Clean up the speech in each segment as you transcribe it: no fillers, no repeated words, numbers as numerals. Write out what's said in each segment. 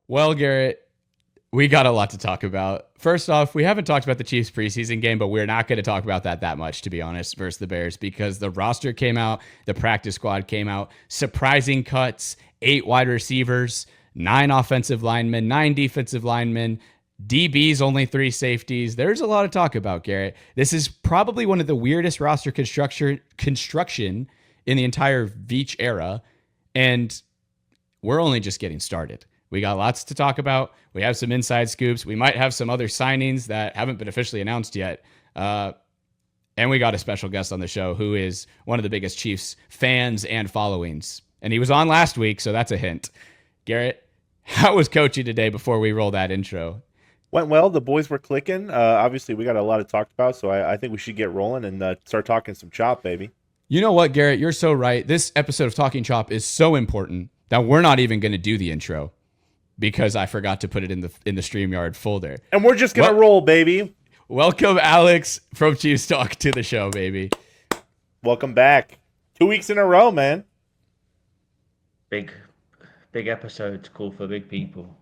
Well, Garrett, we got a lot to talk about. First off, we haven't talked about the Chiefs preseason game, but we're not going to talk about that much, to be honest, versus the Bears, because the roster came out, the practice squad came out, surprising cuts, 8 wide receivers, 9 offensive linemen, 9 defensive linemen, DBs, only 3 safeties. There's a lot to talk about, Garrett. This is probably one of the weirdest roster construction in the entire Veach era, and we're only just getting started. We got lots to talk about. We have some inside scoops. We might have some other signings that haven't been officially announced yet. And we got a special guest on the show who is one of the biggest Chiefs fans and followings. And he was on last week, so that's a hint. Garrett, how was coaching today before we roll that intro? Went well. The boys were clicking. Obviously, we got a lot to talk about, so I think we should get rolling and start talking some chop, baby. You know what, Garrett? You're so right. This episode of Talking Chop is so important that we're not even going to do the intro, because I forgot to put it in the StreamYard folder. And we're just going to roll, baby. Welcome, Alex from Chiefs.Talk to the show, baby. Welcome back. 2 weeks in a row, man. Big episodes call for big people.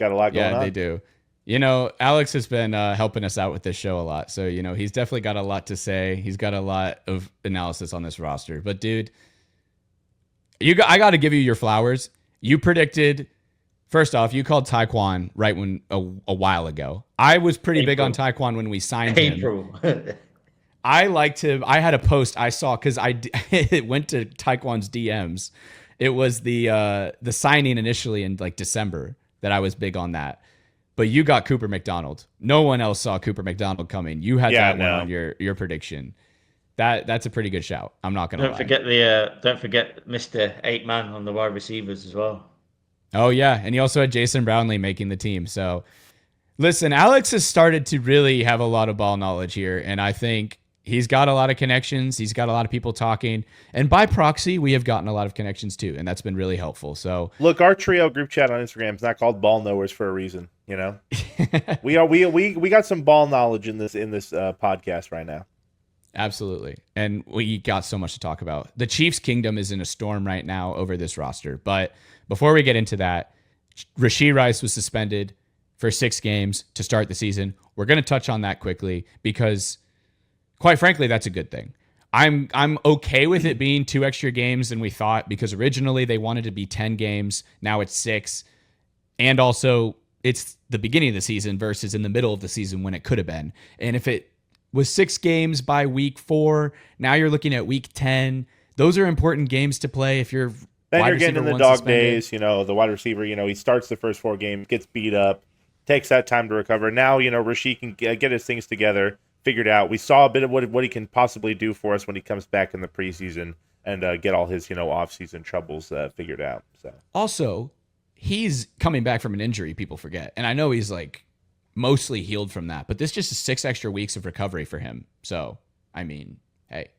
Got a lot going on. Yeah, they do. You know, Alex has been helping us out with this show a lot. So, you know, he's definitely got a lot to say. He's got a lot of analysis on this roster. But, dude, I got to give you your flowers. You predicted... First off, you called Tyquan right when a while ago. I was pretty big on Tyquan when we signed him. I liked him. I had a post I saw because it went to Tyquan's DMs. It was the signing initially in like December that I was big on that. But you got Cooper McDonald. No one else saw Cooper McDonald coming. You had one on your prediction. That's a pretty good shout. I'm not gonna lie. Don't forget Mr. 8-man on the wide receivers as well. Oh, yeah. And he also had Jason Brownlee making the team. So, listen, Alex has started to really have a lot of ball knowledge here. And I think he's got a lot of connections. He's got a lot of people talking. And by proxy, we have gotten a lot of connections, too. And that's been really helpful. So, look, our trio group chat on Instagram is not called Ball Knowers for a reason. You know, we got some ball knowledge in this podcast right now. Absolutely. And we got so much to talk about. The Chiefs' kingdom is in a storm right now over this roster. But before we get into that, Rashee Rice was suspended for 6 games to start the season. We're going to touch on that quickly because, quite frankly, that's a good thing. I'm okay with it being 2 extra games than we thought, because originally they wanted to be 10 games. Now it's 6. And also, it's the beginning of the season versus in the middle of the season when it could have been. And if it was 6 games by week 4, now you're looking at week 10. Those are important games to play if you're... Then you're getting in the dog days, you know, the wide receiver, you know, he starts the first 4 games, gets beat up, takes that time to recover. Now, you know, Rashee can get his things together, figured out. We saw a bit of what he can possibly do for us when he comes back in the preseason and get all his, you know, off-season troubles figured out. So also, he's coming back from an injury, people forget. And I know he's, like, mostly healed from that, but this just is 6 extra weeks of recovery for him. So, I mean, hey.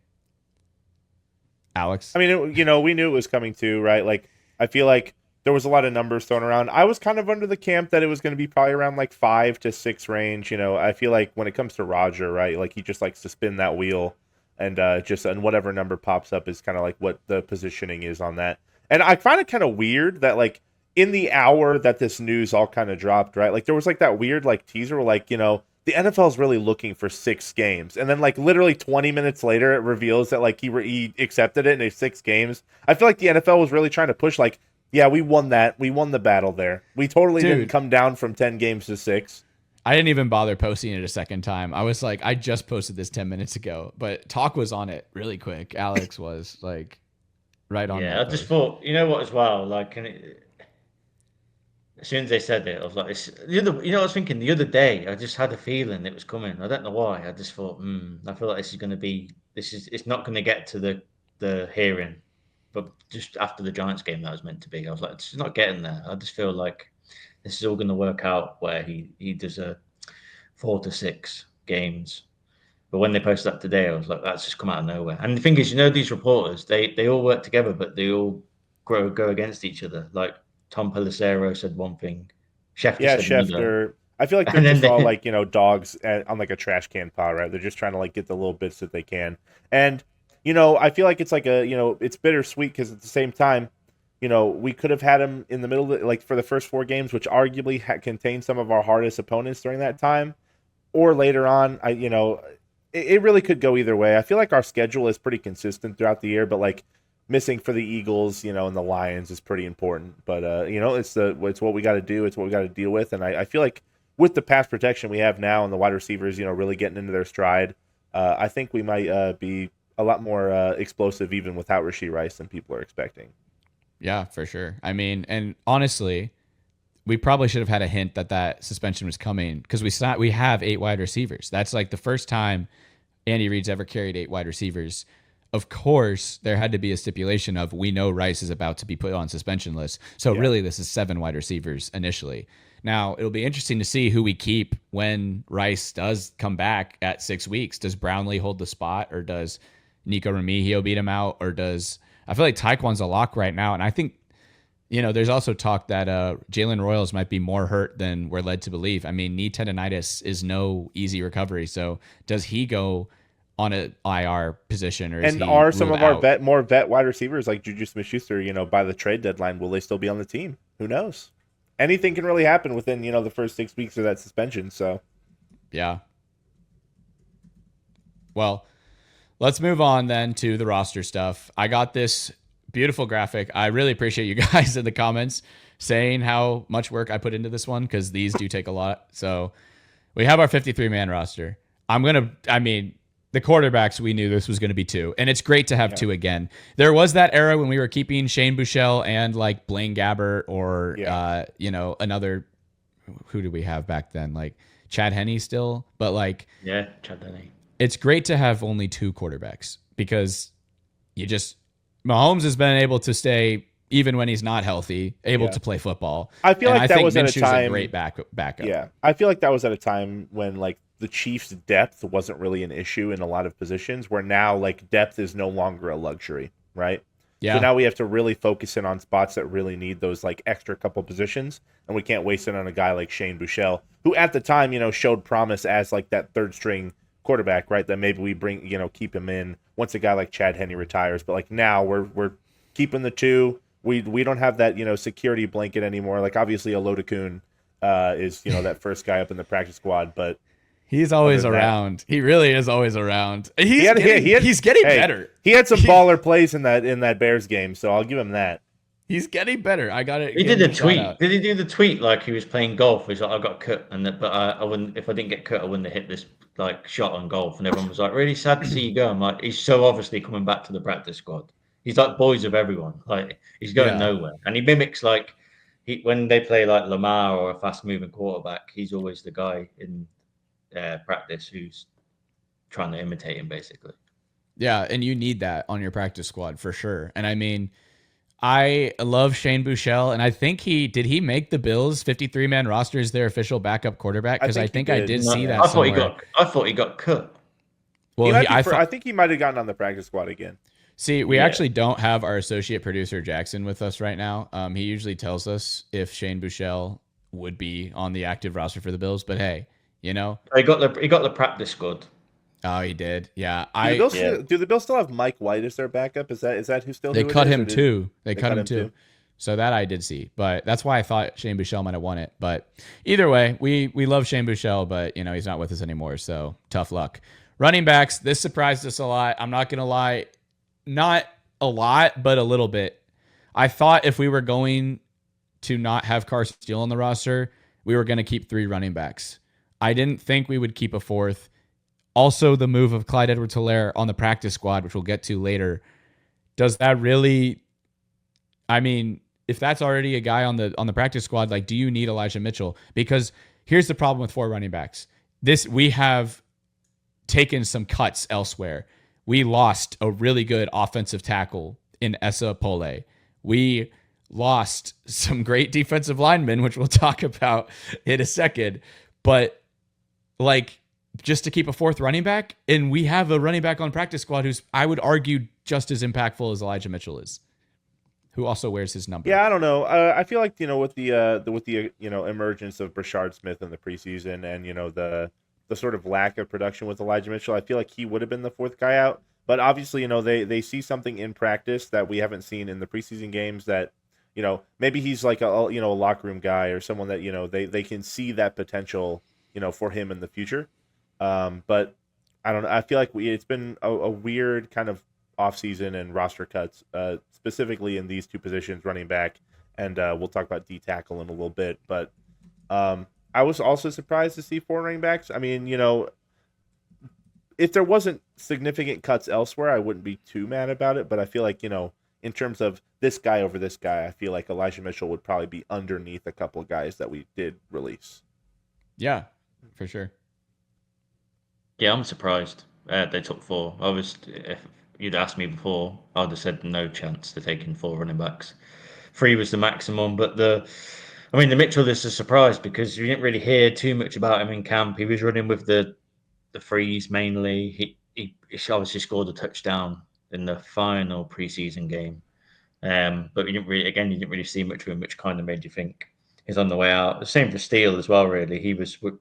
Alex? I mean, you know, we knew it was coming too, right? Like, I feel like there was a lot of numbers thrown around. I was kind of under the camp that it was going to be probably around like 5 to 6 range. You know, I feel like when it comes to Roger, right, like he just likes to spin that wheel and whatever number pops up is kind of like what the positioning is on that. And I find it kind of weird that like in the hour that this news all kind of dropped, right, like there was like that weird like teaser where, like, you know, the NFL is really looking for 6 games. And then, like, literally 20 minutes later, it reveals that, like, he accepted it in 6 games. I feel like the NFL was really trying to push, like, yeah, we won that. We won the battle there. We totally didn't come down from 10 games to 6. I didn't even bother posting it a second time. I was like, I just posted this 10 minutes ago. But Talk was on it really quick. Alex was, like, right on. Yeah, I just thought, you know what, as well, like, as soon as they said it, I was like, I was thinking the other day, I just had a feeling it was coming. I don't know why. I just thought, I feel like this is going to be, it's not going to get to the hearing, but just after the Giants game that was meant to be, I was like, it's not getting there. I just feel like this is all going to work out where he does a 4 to 6 games. But when they posted that today, I was like, that's just come out of nowhere. And the thing is, you know, these reporters, they all work together, but they all go against each other. Like, Tom Pelissero said one thing. Schefter said another. I feel like they're just all like, you know, dogs on like a trash can pile, right? They're just trying to like get the little bits that they can. And, you know, I feel like it's like it's bittersweet because at the same time, we could have had him in the middle of like for the first 4 games, which arguably contained some of our hardest opponents during that time, or later on. It really could go either way. I feel like our schedule is pretty consistent throughout the year, but like missing for the Eagles, and the Lions is pretty important. But it's what we got to do. It's what we got to deal with. And I feel like with the pass protection we have now and the wide receivers, really getting into their stride, I think we might be a lot more explosive even without Rashee Rice than people are expecting. Yeah, for sure. I mean, and honestly, we probably should have had a hint that suspension was coming because we have 8 wide receivers. That's like the first time Andy Reid's ever carried 8 wide receivers. Of course, there had to be a stipulation of we know Rice is about to be put on suspension list. So really, this is 7 wide receivers initially. Now, it'll be interesting to see who we keep when Rice does come back at 6 weeks. Does Brownlee hold the spot, or does Nico Remigio beat him out, or does I feel like Tyquan's a lock right now, and I think there's also talk that Jalen Royals might be more hurt than we're led to believe. I mean, knee tendonitis is no easy recovery. So does he go on an IR position, or is he are some of our out? more vet wide receivers like Juju Smith-Schuster, by the trade deadline, will they still be on the team? Who knows? Anything can really happen within, the first 6 weeks of that suspension. So, yeah. Well, let's move on then to the roster stuff. I got this beautiful graphic. I really appreciate you guys in the comments saying how much work I put into this one because these do take a lot. So we have our 53-man roster. The quarterbacks, we knew this was going to be 2, and it's great to have 2 again. There was that era when we were keeping Shane Buechele and like Blaine Gabbert or, another, who did we have back then? Like Chad Henne still, but like, yeah, Chad Henne. It's great to have only 2 quarterbacks because Mahomes has been able to stay even when he's not healthy, able to play football. I feel like that was at a time. A great backup. Yeah, I feel like that was at a time when like the Chiefs' depth wasn't really an issue in a lot of positions. Where now like depth is no longer a luxury, right? Yeah. So now we have to really focus in on spots that really need those like extra couple positions, and we can't waste it on a guy like Shane Buechele, who at the time showed promise as like that 3rd string quarterback, right? That maybe we bring, keep him in once a guy like Chad Henne retires. But like now we're keeping the 2. We don't have that security blanket anymore. Like obviously Olodokun is that first guy up in the practice squad, but he's always around. He really is always around. He's getting better. He had some baller plays in that Bears game, so I'll give him that. He's getting better. I got it. He did a tweet. Did he do the tweet like he was playing golf? He's like, I got cut, but I wouldn't. If I didn't get cut, I wouldn't have hit this like shot on golf. And everyone was like, really sad to see you go. I'm like, he's so obviously coming back to the practice squad. He's like boys of everyone. Like he's going nowhere, and he mimics like when they play like Lamar or a fast moving quarterback. He's always the guy in practice who's trying to imitate him, basically. Yeah, and you need that on your practice squad for sure. And I mean, I love Shane Buechele, and I think he make the Bills 53-man roster as their official backup quarterback because I think I did see that. I thought he got cut. Well, I think he might have gotten on the practice squad again. See, we actually don't have our associate producer Jackson with us right now. He usually tells us if Shane Buechele would be on the active roster for the Bills, but hey, he got the practice squad. Oh, he did. Yeah. Do the Bills still have Mike White as their backup? Is that who still? They cut him too. They cut him too. So that I did see, but that's why I thought Shane Buechele might have won it. But either way, we love Shane Buechele, but he's not with us anymore. So tough luck. Running backs. This surprised us a lot. I'm not gonna lie, not a lot, but a little bit. I thought if we were going to not have Carson Steele on the roster, we were going to keep 3 running backs. I didn't think we would keep a 4th. Also, the move of Clyde Edwards-Helaire on the practice squad, which we'll get to later, does that really? I mean, if that's already a guy on the practice squad, like, do you need Elijah Mitchell? Because here's the problem with 4 running backs. We have taken some cuts elsewhere. We lost a really good offensive tackle in Esa Pole. We lost some great defensive linemen, which we'll talk about in a second. But like, just to keep a 4th running back, and we have a running back on practice squad who's, I would argue, just as impactful as Elijah Mitchell is, who also wears his number. Yeah, I don't know. I feel like with the emergence of Brashard Smith in the preseason and the sort of lack of production with Elijah Mitchell, I feel like he would have been the 4th guy out. But obviously, they see something in practice that we haven't seen in the preseason games that maybe he's like a locker room guy or someone that they can see that potential for him in the future. But I don't know. I feel like it's been a weird kind of offseason and roster cuts, specifically in these two positions, running back, and we'll talk about D tackle in a little bit. But I was also surprised to see 4 running backs. I mean, if there wasn't significant cuts elsewhere, I wouldn't be too mad about it. But I feel like, in terms of this guy over this guy, I feel like Elijah Mitchell would probably be underneath a couple of guys that we did release. Yeah, for sure. Yeah, I'm surprised they took 4. If you'd asked me before, I'd have said no chance to taking 4 running backs. 3 was the maximum, but the Mitchell is a surprise because you didn't really hear too much about him in camp. He was running with the freeze mainly. He obviously scored a touchdown in the final preseason game, but you didn't really see much of him, which kind of made you think he's on the way out. The same for Steele as well. Really, he was 3rd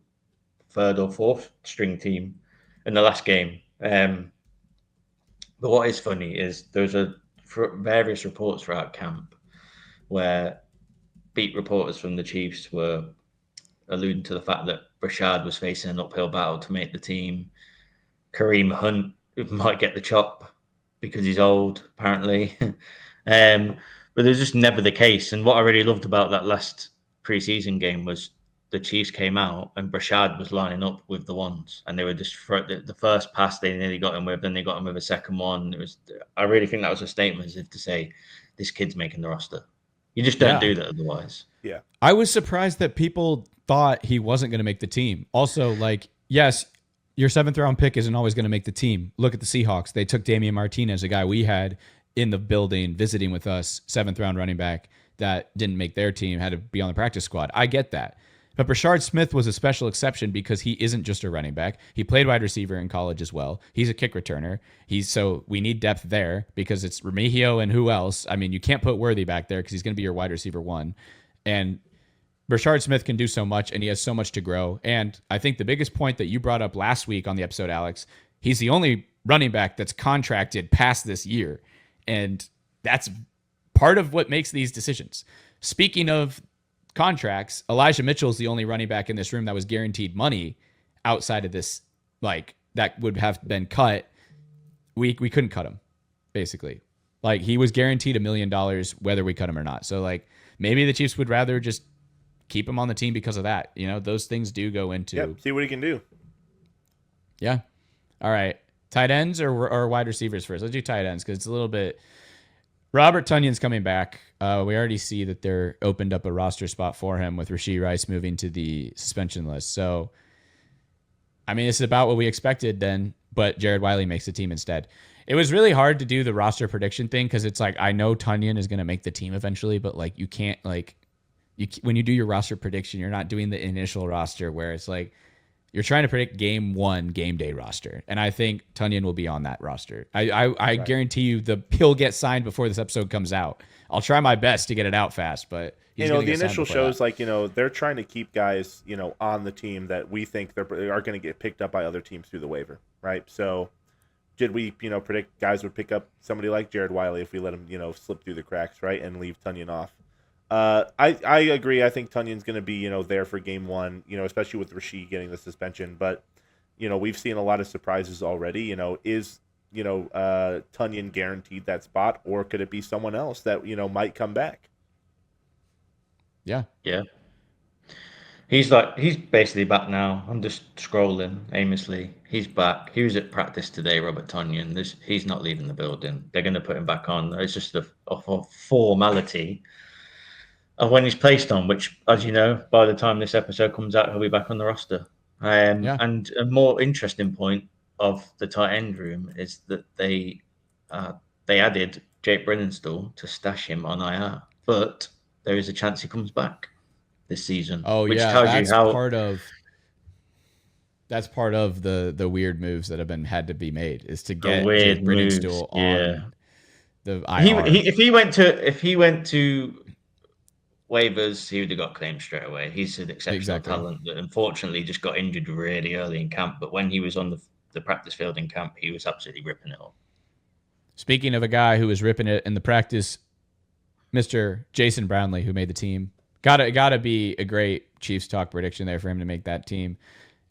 or 4th string team in the last game. But what is funny is there's various reports throughout camp where beat reporters from the Chiefs were alluding to the fact that Rashad was facing an uphill battle to make the team. Kareem Hunt might get the chop because he's old, apparently. But it's just never the case. And what I really loved about that last preseason game was the Chiefs came out and Rashad was lining up with the ones, and they were just the first pass they nearly got him with, then they got him with a second one. I really think that was a statement as if to say, this kid's making the roster. You just don't do that otherwise. Yeah. I was surprised that people thought he wasn't going to make the team. Also, yes, your 7th round pick isn't always going to make the team. Look at the Seahawks. They took Damian Martinez, a guy we had in the building visiting with us, 7th round running back that didn't make their team, had to be on the practice squad. I get that. But Brashard Smith was a special exception because he isn't just a running back. He played wide receiver in college as well. He's a kick returner. So we need depth there because it's Remigio and who else? I mean, you can't put Worthy back there because he's going to be your wide receiver 1. And Brashard Smith can do so much, and he has so much to grow. And I think the biggest point that you brought up last week on the episode, Alex, he's the only running back that's contracted past this year. And that's part of what makes these decisions. Speaking of contracts, Elijah Mitchell is the only running back in this room that was guaranteed money outside of this, that would have been cut. We couldn't cut him, basically. He was guaranteed $1 million whether we cut him or not. So maybe the Chiefs would rather just keep him on the team because of that. Those things do go into see what he can do. Yeah. All right. Tight ends or wide receivers first? Let's do tight ends because it's a little bit. Robert Tonyan's coming back. We already see that they're opened up a roster spot for him with Rashee Rice moving to the suspension list. So, it's about what we expected then, but Jared Wiley makes the team instead. It was really hard to do the roster prediction thing because it's I know Tonyan is going to make the team eventually, but you can't when you do your roster prediction, you're not doing the initial roster where it's you're trying to predict game 1 game day roster. And I think Tonyan will be on that roster. I guarantee you he'll get signed before this episode comes out. I'll try my best to get it out fast, but the initial shows they're trying to keep guys, on the team that we think they are going to get picked up by other teams through the waiver, right? So did we, predict guys would pick up somebody like Jared Wiley if we let him, slip through the cracks, right, and leave Tonyan off? I agree. I think Tonyan's going to be, there for game 1, especially with Rashee getting the suspension. But, we've seen a lot of surprises already. Is Tonyan guaranteed that spot, or could it be someone else that, might come back? Yeah. Yeah. He's basically back now. I'm just scrolling aimlessly. He's back. He was at practice today, Robert Tonyan. He's not leaving the building. They're going to put him back on. It's just a formality. And when he's placed on, which, as you know, by the time this episode comes out, he'll be back on the roster. And a more interesting point of the tight end room is that they added Jake Brennanstall to stash him on IR, but there is a chance he comes back this season. Oh, which yeah, tells that's you how that's part of the weird moves that have had to be made is to get weird Jake Brennanstall on the IR. If he went to waivers, he would have got claimed straight away. He's an exceptional talent that unfortunately just got injured really early in camp. But when he was on the practice field in camp, he was absolutely ripping it up. Speaking of a guy who was ripping it in the practice Mr. Jason Brownlee, who made the team. Gotta be a great Chiefs.Talk prediction there for him to make that team.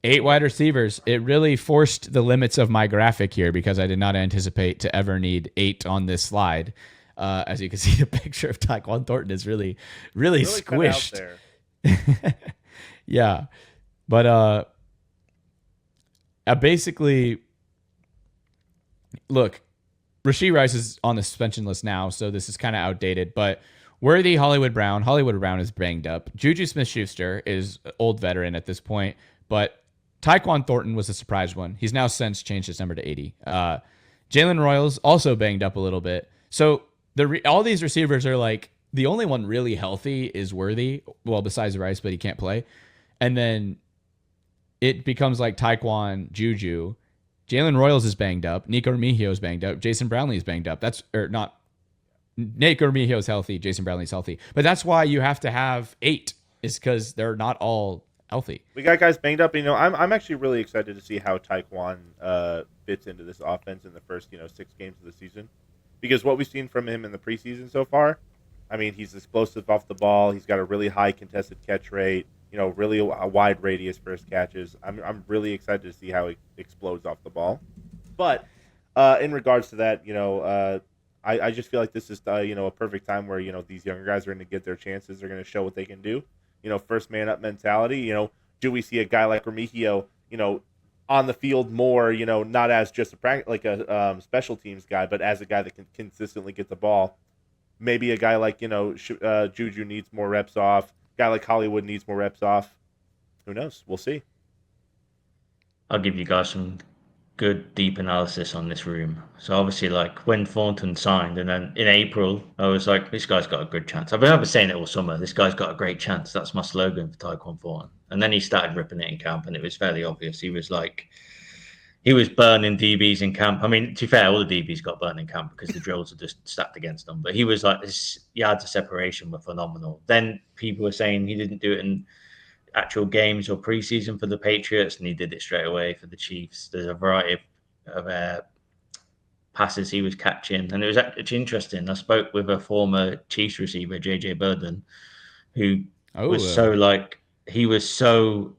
8 wide receivers. It really forced the limits of my graphic here because I did not anticipate to ever need 8 on this slide. As you can see, the picture of Tyquan Thornton is really squished. Yeah. But basically, look, Rashee Rice is on the suspension list now, so this is kind of outdated. But Worthy, Hollywood Brown is banged up. Juju Smith-Schuster is old veteran at this point, but Tyquan Thornton was a surprise one. He's now since changed his number to 80. Jalen Royals also banged up a little bit. So all these receivers are like, the only one really healthy is Worthy. Well, besides Rice, but he can't play. And then it becomes like Tyquan, Juju. Jalen Royals is banged up. Nico Remigio is banged up. Jason Brownlee is banged up. Nico Remigio is healthy. Jason Brownlee is healthy. But that's why you have to have 8, is because they're not all healthy. We got guys banged up. I'm actually really excited to see how Tyquan fits into this offense in the first 6 games of the season, because what we've seen from him in the preseason so far, I mean, he's explosive off the ball. He's got a really high contested catch rate. Really a wide radius for his catches. I'm really excited to see how he explodes off the ball. But in regards to that, I just feel like this is a perfect time where these younger guys are going to get their chances. They're going to show what they can do. First man up mentality. Do we see a guy like Remigio, on the field more, not as just a special teams guy, but as a guy that can consistently get the ball. Maybe a guy like Juju needs more reps off. Guy like Hollywood needs more reps off. Who knows? We'll see. I'll give you guys some good deep analysis on this room. So obviously, like when Thornton signed, and then in April, I was like, this guy's got a good chance. I've been saying it all summer. This guy's got a great chance. That's my slogan for Tyquan Thornton. And then he started ripping it in camp, and it was fairly obvious. He was burning DBs in camp. I mean, to be fair, all the DBs got burned in camp because the drills are just stacked against them. But he was like, his yards of separation were phenomenal. Then people were saying he didn't do it in actual games or preseason for the Patriots, and he did it straight away for the Chiefs. There's a variety of passes he was catching, and it was actually interesting. I spoke with a former Chiefs receiver, JJ Burden, who he was so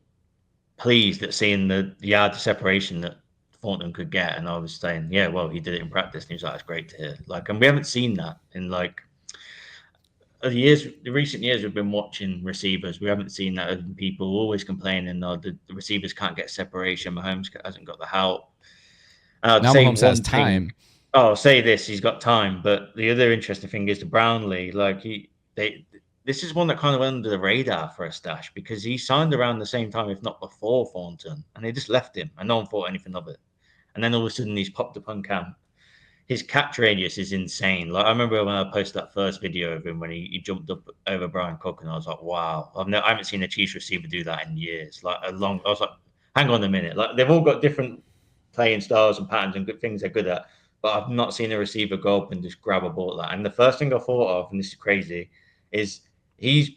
pleased at seeing the yard of separation that Thornton could get, and I was saying, yeah, well, he did it in practice, and he was like, that's great to hear. And we haven't seen that in the recent years we've been watching receivers. We haven't seen that, and people always complaining, the receivers can't get separation. Mahomes hasn't got the help. Now Mahomes has time. I'll say this, he's got time, but the other interesting thing is the Brownlee. This is one that kind of went under the radar for a stash because he signed around the same time, if not before Thornton, and they just left him, and no one thought anything of it. And then all of a sudden, he's popped up on camp. His catch radius is insane. I remember when I posted that first video of him when he jumped up over Brian Cook, and I was like, wow, I haven't seen a Chiefs receiver do that in years. I was like, hang on a minute. They've all got different playing styles and patterns and good things they're good at, but I've not seen a receiver go up and just grab a ball like that. And the first thing I thought of, and this is crazy, is he's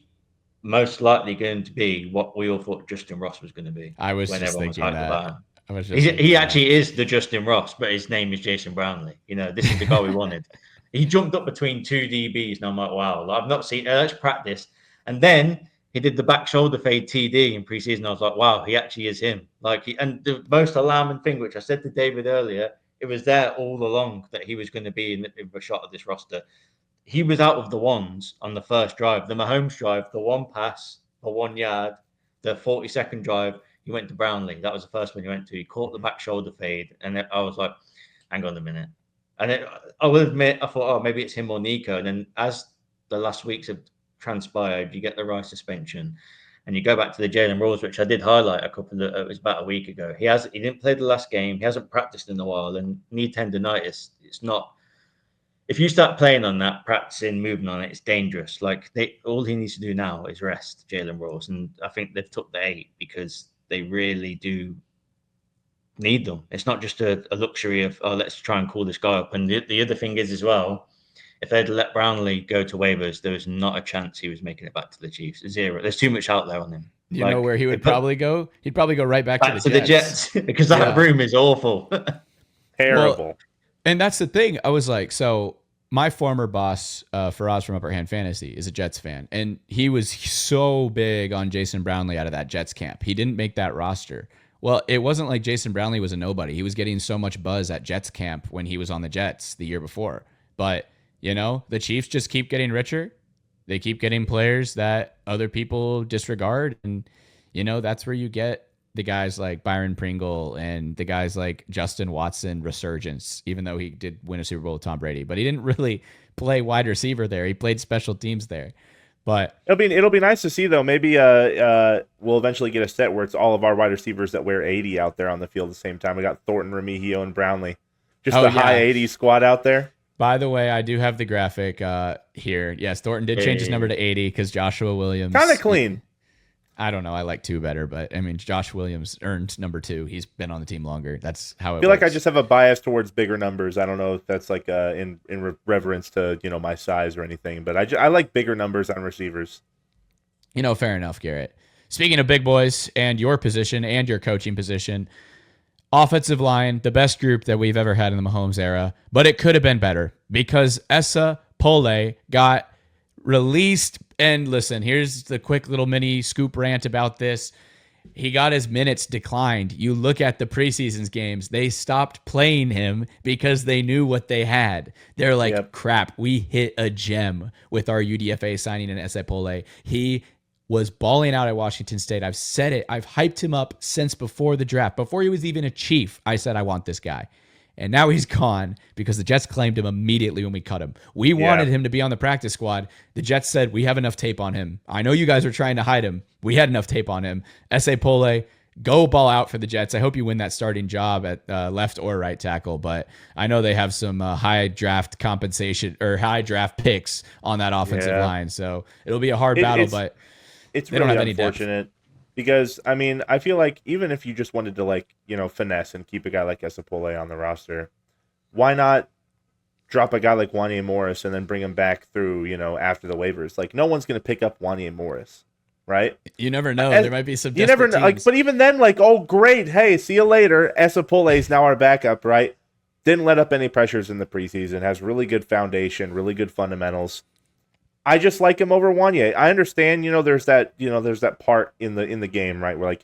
most likely going to be what we all thought Justin Ross was going to be. I was just thinking that. He actually is the Justin Ross, but his name is Jason Brownlee. This is the guy we wanted. He jumped up between 2 DBs, and I'm like, wow, I've not seen. Let's practice. And then he did the back shoulder fade TD in preseason. I was like, wow, he actually is him. And the most alarming thing, which I said to David earlier, it was there all along that he was going to be in the shot of this roster. He was out of the ones on the first drive, the Mahomes drive, the one pass for 1 yard, the 40-second drive. He went to Brownlee. That was the first one he went to. He caught the back shoulder fade, and I was like, hang on a minute. And I will admit, I thought, oh, maybe it's him or Nico. And then as the last weeks have transpired, you get the Rice suspension, and you go back to the Jalen Royals, which I did highlight it was about a week ago. He didn't play the last game. He hasn't practiced in a while, and knee tendonitis, it's not. If you start playing on that, practicing, moving on it, it's dangerous. All he needs to do now is rest Jalen Royals, and I think they've took the 8 because they really do need them. It's not just a luxury of, oh, let's try and call this guy up. And the other thing is as well, if they'd let Brownlee go to waivers, there was not a chance he was making it back to the Chiefs. 0. There's too much out there on him. You know where he would probably go? He'd probably go right back to the Jets because that room is awful. Terrible. Well, and that's the thing. I was like, so my former boss, Faraz from Upper Hand Fantasy, is a Jets fan, and he was so big on Jason Brownlee out of that Jets camp. He didn't make that roster. Well, it wasn't like Jason Brownlee was a nobody. He was getting so much buzz at Jets camp when he was on the Jets the year before. But, the Chiefs just keep getting richer. They keep getting players that other people disregard. And, that's where you get the guys like Byron Pringle and the guys like Justin Watson resurgence, even though he did win a Super Bowl with Tom Brady. But he didn't really play wide receiver there. He played special teams there. But it'll be nice to see, though. Maybe we'll eventually get a set where it's all of our wide receivers that wear 80 out there on the field at the same time. We got Thornton, Remigio, and Brownlee. Just high 80 squad out there. By the way, I do have the graphic here. Yes, Thornton did change his number to 80 because Joshua Williams. Kind of clean. I don't know. I like 2 better, but I mean, Josh Williams earned number 2. He's been on the team longer. That's how it I feel works. like I just have a bias towards bigger numbers. I don't know if that's like in reverence to my size or anything, but I like bigger numbers on receivers. Fair enough, Garrett. Speaking of big boys and your position and your coaching position, offensive line, the best group that we've ever had in the Mahomes era, but it could have been better because Esa Pole got released. And listen, here's the quick little mini scoop rant about this. He got his minutes declined. You look at the preseason games, they stopped playing him because they knew what they had. They're like, crap, we hit a gem with our UDFA signing in Esa Pole. He was balling out at Washington State. I've said it. I've hyped him up since before the draft. Before he was even a Chief, I said I want this guy. And now he's gone because the Jets claimed him immediately when we cut him. We wanted him to be on the practice squad. The Jets said, we have enough tape on him. I know you guys were trying to hide him. We had enough tape on him. Esa Pole, go ball out for the Jets. I hope you win that starting job at left or right tackle, but I know they have some high draft compensation or high draft picks on that offensive line. So it'll be a hard battle, but it's they really don't have any depth. unfortunate. Because, I mean, I feel like even if you just wanted to, finesse and keep a guy like Esa Pole on the roster, why not drop a guy like Wanya Morris and then bring him back through, after the waivers? Like, no one's going to pick up Wanya Morris, right? You never know. There might be some you never know. teams. But even then, oh, great. Hey, see you later. Esa Pole is now our backup, right? Didn't let up any pressures in the preseason. Has really good foundation, really good fundamentals. I just like him over Wanya. I understand, there's that part in the game, right, where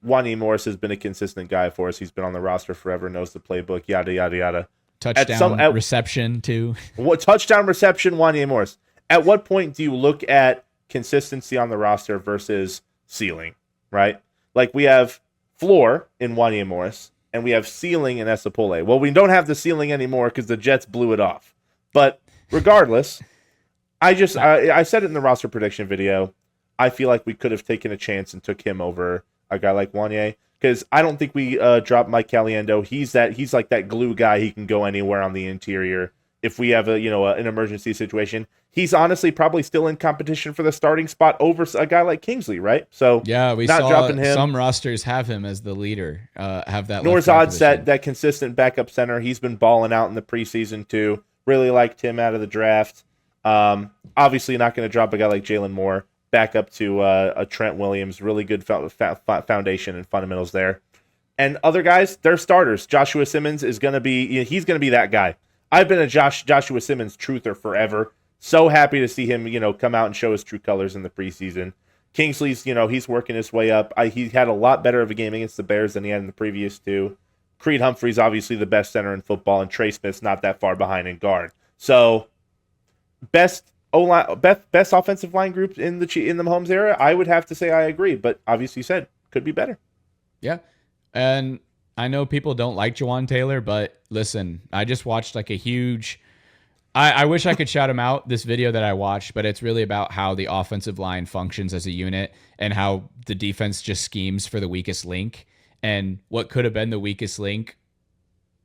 Wanya Morris has been a consistent guy for us. He's been on the roster forever, knows the playbook, yada yada yada. Touchdown reception too. What touchdown reception, Wanya Morris? At what point do you look at consistency on the roster versus ceiling, right? Like we have floor in Wanya Morris and we have ceiling in Esa Pole. Well, we don't have the ceiling anymore because the Jets blew it off. But regardless. I said it in the roster prediction video. I feel like we could have taken a chance and took him over a guy like Wanya because I don't think we dropped Mike Caliendo. He's like that glue guy. He can go anywhere on the interior if we have an emergency situation. He's honestly probably still in competition for the starting spot over a guy like Kingsley, right? So yeah, we not saw dropping him. Some rosters have him as the leader. Have that. Norzad's that consistent backup center. He's been balling out in the preseason too. Really liked him out of the draft. Obviously not going to drop a guy like Jalen Moore back up to a Trent Williams. Really good foundation and fundamentals there. And other guys, they're starters. Joshua Simmons is going to be he's going to be that guy. I've been a Joshua Simmons truther forever. So happy to see him come out and show his true colors in the preseason. Kingsley's he's working his way up. He had a lot better of a game against the Bears than he had in the previous two. Creed Humphrey's obviously the best center in football, and Trey Smith's not that far behind in guard. So best offensive line group in the Mahomes era, I would have to say I agree, but obviously said could be better. Yeah, and I know people don't like Jawan Taylor, but listen, I just watched a huge. I wish I could shout him out this video that I watched, but it's really about how the offensive line functions as a unit and how the defense just schemes for the weakest link, and what could have been the weakest link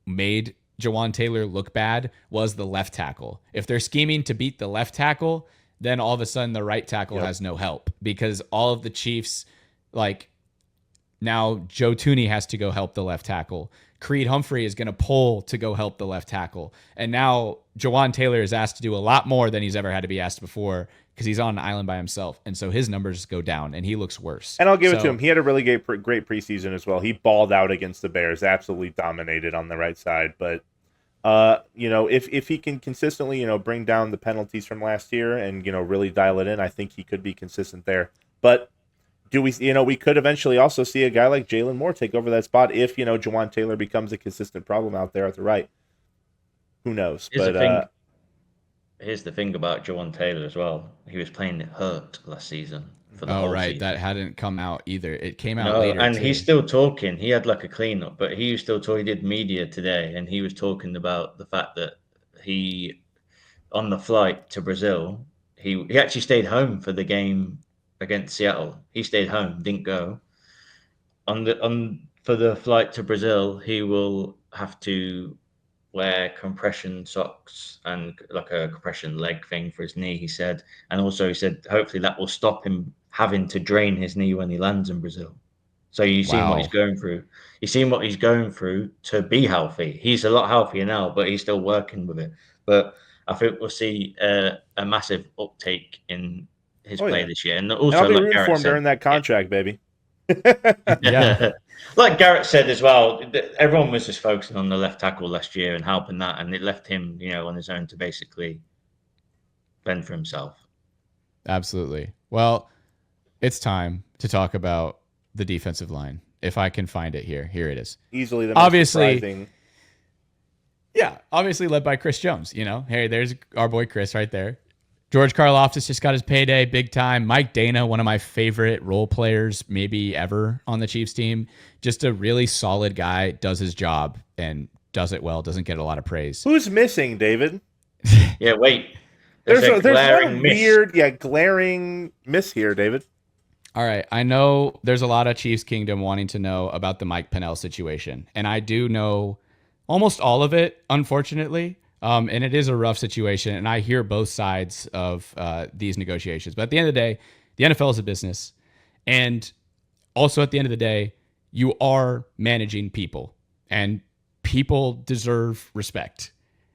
made Jawan Taylor look bad was the left tackle. If they're scheming to beat the left tackle, then all of a sudden the right tackle has no help because all of the Chiefs, now Joe Tooney has to go help the left tackle. Creed Humphrey is going to pull to go help the left tackle. And now Jawan Taylor is asked to do a lot more than he's ever had to be asked before because he's on an island by himself. And so his numbers go down and he looks worse. And I'll give it to him. He had a really great preseason as well. He balled out against the Bears, absolutely dominated on the right side. But If he can consistently, bring down the penalties from last year and, really dial it in, I think he could be consistent there. But we could eventually also see a guy like Jalen Moore take over that spot if, Jawan Taylor becomes a consistent problem out there at the right. Who knows? Here's the thing about Jawan Taylor as well. He was playing hurt last season for the Oh, whole right. season. That hadn't come out either. It came out No, later and too. he's still talking. He had like a cleanup, but he was still talking. He did media today, and he was talking about the fact that he, on the flight to Brazil, he actually stayed home for the game against Seattle. He stayed home, didn't go. On for the flight to Brazil, he will have to wear compression socks and like a compression leg thing for his knee, he said. And also he said hopefully that will stop him having to drain his knee when he lands in Brazil. So you've seen what he's Wow. going through. You've seen what he's going through to be healthy. He's a lot healthier now, but he's still working with it. But I think we'll see a massive uptake in his play this year. And And I'll also, be like rooting for Garett him said, during that contract, baby. Yeah. like Garett said as well, everyone was just focusing on the left tackle last year and helping that, and it left him, on his own to basically fend for himself. Absolutely. Well, it's time to talk about the defensive line. If I can find it here. Here it is. Easily the most Obviously, surprising. Yeah, obviously led by Chris Jones. Hey, there's our boy Chris right there. George Karlaftis just got his payday, big time. Mike Dana, one of my favorite role players maybe ever on the Chiefs team. Just a really solid guy, does his job and does it well, doesn't get a lot of praise. Who's missing, David? Yeah, wait. There's one miss. weird, glaring miss here, David. All right, I know there's a lot of Chiefs Kingdom wanting to know about the Mike Pennel situation, and I do know almost all of it, unfortunately. And it is a rough situation, and I hear both sides of these negotiations. But at the end of the day, the NFL is a business. And also at the end of the day, you are managing people, and people deserve respect.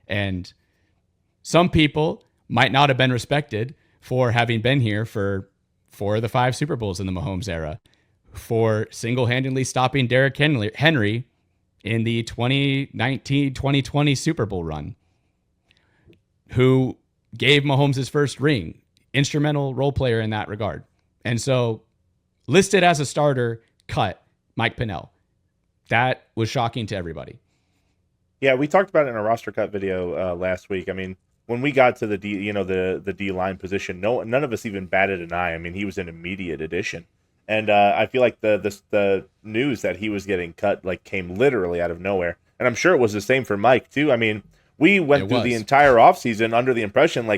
And some people might not have been respected for having been here for 4 of the 5 Super Bowls in the Mahomes era, for single-handedly stopping Derrick Henry in the 2019-2020 Super Bowl run, who gave Mahomes his first ring, instrumental role player in that regard. And so listed as a starter, cut Mike Pennel. That was shocking to everybody. Yeah, we talked about it in a roster cut video last week. I mean, when we got to the D line position, none of us even batted an eye. I mean, he was an immediate addition. And I feel like the news that he was getting cut came literally out of nowhere. And I'm sure it was the same for Mike too. I mean, we went through the entire offseason under the impression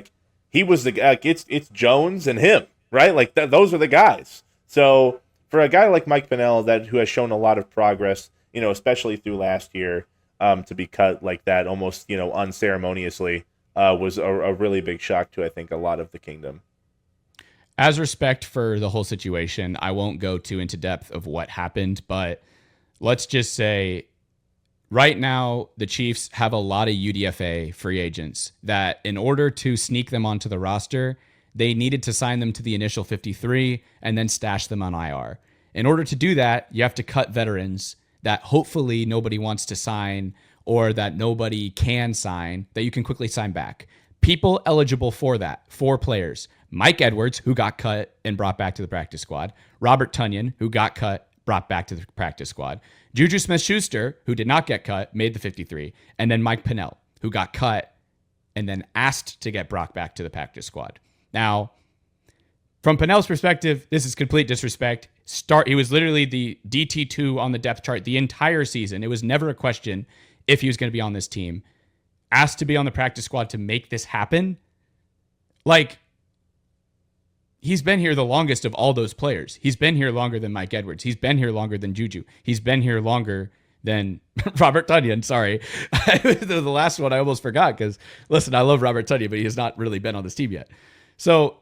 he was it's Jones and him, right? Those are the guys. So for a guy like Mike Pennel who has shown a lot of progress, especially through last year, to be cut like that almost unceremoniously was a really big shock to I think a lot of the kingdom. As respect for the whole situation, I won't go too into depth of what happened, but let's just say right now the Chiefs have a lot of UDFA free agents that in order to sneak them onto the roster, they needed to sign them to the initial 53 and then stash them on IR. In order to do that, you have to cut veterans that hopefully nobody wants to sign or that nobody can sign that you can quickly sign back. People eligible for that, 4 players. Mike Edwards, who got cut and brought back to the practice squad. Robert Tonyan, who got cut, brought back to the practice squad. Juju Smith-Schuster, who did not get cut, made the 53. And then Mike Pennel, who got cut and then asked to get brought back to the practice squad. Now, from Pennell's perspective, this is complete disrespect. He was literally the DT2 on the depth chart the entire season. It was never a question if he was going to be on this team. Asked to be on the practice squad to make this happen. He's been here the longest of all those players. He's been here longer than Mike Edwards. He's been here longer than Juju. He's been here longer than Robert Tonyan. Sorry. The last one I almost forgot because, listen, I love Robert Tonyan, but he has not really been on this team yet. So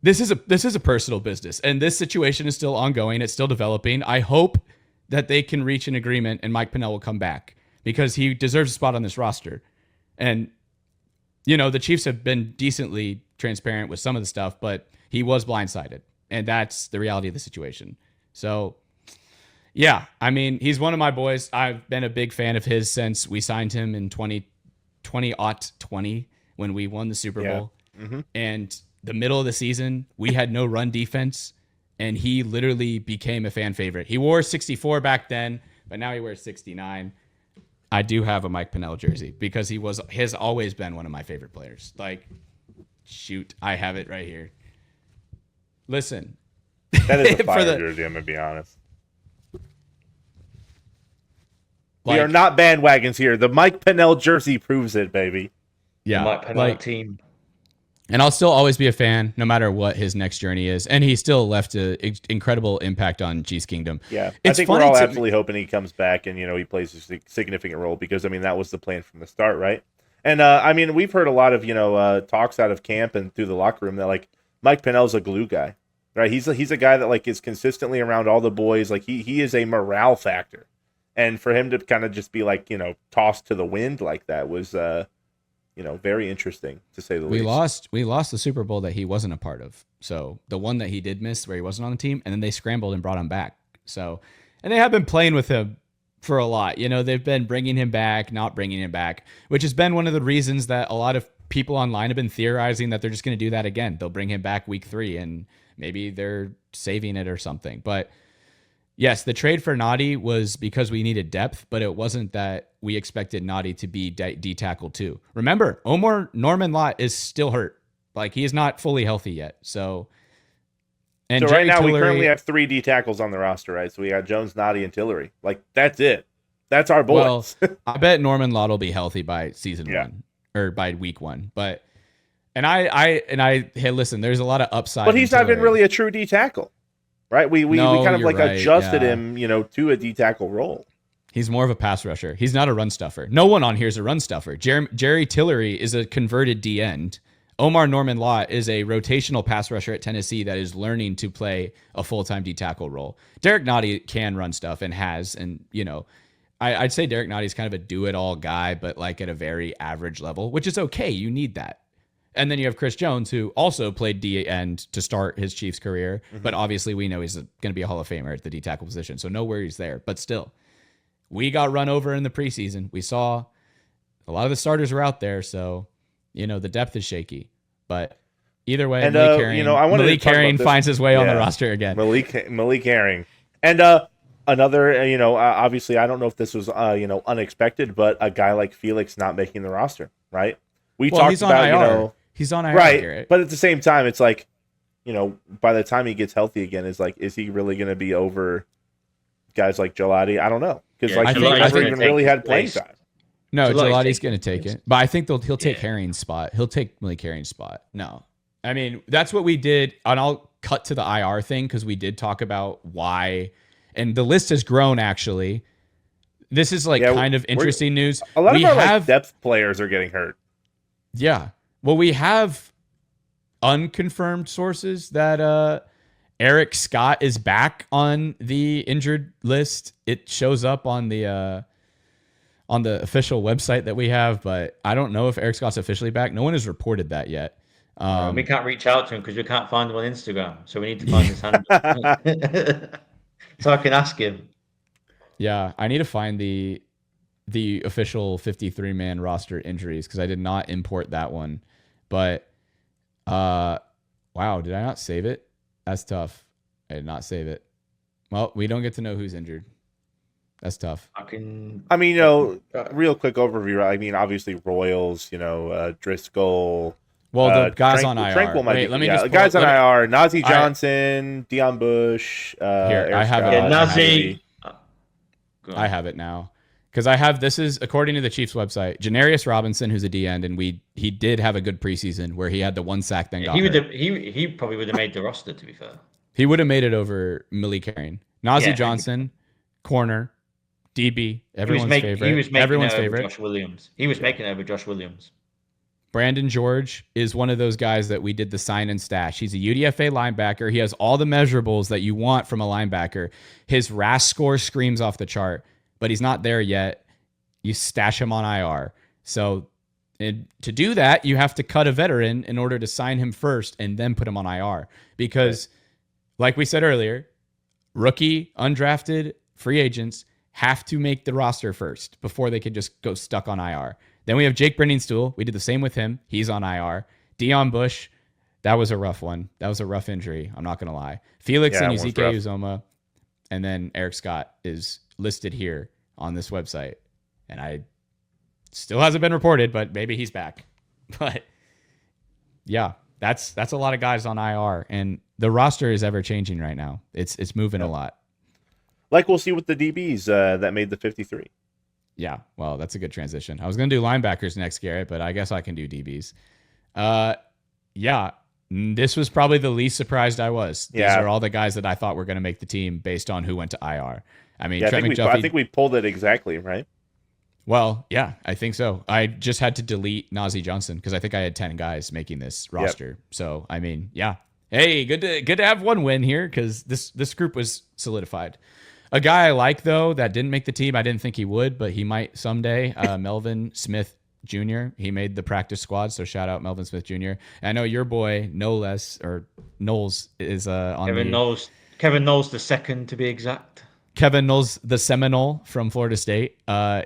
this is a personal business, and this situation is still ongoing. It's still developing. I hope that they can reach an agreement and Mike Pennel will come back because he deserves a spot on this roster. And, the Chiefs have been decently transparent with some of the stuff, but he was blindsided, and that's the reality of the situation. So, Yeah, I mean, he's one of my boys. I've been a big fan of his since we signed him in 2020 when we won the Super Bowl. Mm-hmm. And the middle of the season, we had no run defense, and he literally became a fan favorite. He wore 64 back then, but now he wears 69. I do have a Mike Pennel jersey because has always been one of my favorite players. Like, shoot, I have it right here. Listen. That is a fire jersey, I'm going to be honest. We are not bandwagons here. The Mike Pennel jersey proves it, baby. Yeah. The Mike Pennel team. And I'll still always be a fan no matter what his next journey is. And he still left an incredible impact on G's Kingdom. Yeah. I think we're all absolutely hoping he comes back and, he plays a significant role because, that was the plan from the start, right? And, we've heard a lot of, talks out of camp and through the locker room that, Mike Pennell's a glue guy, right? He's a guy that, is consistently around all the boys. He is a morale factor. And for him to kind of just be tossed to the wind like that was, very interesting to say the least. We lost the Super Bowl that he wasn't a part of. So the one that he did miss where he wasn't on the team, and then they scrambled and brought him back. So, and they have been playing with him for a lot. They've been bringing him back, not bringing him back, which has been one of the reasons that a lot of people online have been theorizing that they're just going to do that again. They'll bring him back week 3 and maybe they're saving it or something. But yes, the trade for Noddy was because we needed depth, but it wasn't that we expected Noddy to be D-tackle too. Remember, Omar Norman Lott is still hurt. He is not fully healthy yet. So right now, we currently have 3 D-tackles on the roster, right? So we got Jones, Noddy, and Tillery. That's it. That's our boys. Well, I bet Norman Lott will be healthy by season 1 or by week 1. But hey, listen, there's a lot of upside. But he's not even really a true D-tackle. Right, we kind of adjusted him, to a D-tackle role. He's more of a pass rusher. He's not a run stuffer. No one on here is a run stuffer. Jerry Tillery is a converted D end. Omar Norman Lott is a rotational pass rusher at Tennessee that is learning to play a full-time D-tackle role. Derek Noddy can run stuff and has, and I'd say Derek Noddy is kind of a do-it-all guy, but at a very average level, which is okay. You need that. And then you have Chris Jones, who also played D end to start his Chiefs career. Mm-hmm. But obviously we know he's going to be a Hall of Famer at the D-tackle position. So no worries there. But still, we got run over in the preseason. We saw a lot of the starters were out there. So, the depth is shaky. But either way, Malik Herring finds his way on the roster again. Malik Herring. And another, obviously, I don't know if this was, unexpected, but a guy like Felix not making the roster, right? We talked about, he's on IR, right? Garett. But at the same time, it's by the time he gets healthy again, is he really going to be over guys like Gelati? I don't know because he hasn't even really had playing time. No, Gelati's going to take it, but I think he'll take Herring's spot. He'll take Malik Herring's spot. No, I mean that's what we did, and I'll cut to the IR thing because we did talk about why, and the list has grown actually. This is kind of interesting news. A lot of our depth players are getting hurt. Yeah. Well, we have unconfirmed sources that Eric Scott is back on the injured list. It shows up on the official website that we have, but I don't know if Eric Scott's officially back. No one has reported that yet. We can't reach out to him because we can't find him on Instagram. So we need to find his handle. So I can ask him. Yeah, I need to find the official 53-man roster injuries because I did not import that one. But wow, did I not save it? That's tough. I did not save it. Well, we don't get to know who's injured. That's tough. Real quick overview. I mean, obviously Royals, Driscoll. Well, the guys on IR. Tranquil might be, guys on IR. Nazi Johnson, Deion Bush. Here, I have it. Nazi. I have it now. Because this is according to the Chiefs website, Janarius Robinson, who's a D end, and he did have a good preseason where he had the 1 sack then got hurt. He probably would have made the roster, to be fair. He would have made it over Malik Herring. Nazi Johnson, corner, DB, everyone's favorite. He was making everyone's it over favorite. Josh Williams. He was making it over Josh Williams. Brandon George is one of those guys that we did the sign and stash. He's a UDFA linebacker. He has all the measurables that you want from a linebacker. His RAS score screams off the chart, but he's not there yet. You stash him on IR. So to do that, you have to cut a veteran in order to sign him first and then put him on IR. Because, like we said earlier, rookie, undrafted, free agents have to make the roster first before they could just go stuck on IR. Then we have Jake Brenningstool. We did the same with him. He's on IR. Dion Bush, that was a rough one. That was a rough injury. I'm not going to lie. Felix and Ezekiel Uzoma. And then Eric Scott is listed here on this website. And I still hasn't been reported, but maybe he's back. But yeah, that's a lot of guys on IR. And the roster is ever changing right now. It's moving a lot. Like we'll see with the DBs that made the 53. Yeah, well, that's a good transition. I was going to do linebackers next, Garrett, but I guess I can do DBs. Yeah, this was probably the least surprised I was. These are all the guys that I thought were going to make the team based on who went to IR. I mean, I think we pulled it exactly, right? Well, yeah, I think so. I just had to delete Najee Johnson because I think I had 10 guys making this roster. Yep. So, I mean, yeah. Hey, good to have one win here because this group was solidified. A guy I like, though, that didn't make the team, I didn't think he would, but he might someday, Melvin Smith Jr. He made the practice squad, so shout out Melvin Smith Jr. And I know your boy, Knowles, is on Kevin Knowles the second, to be exact. Kevin Knowles, the Seminole from Florida State.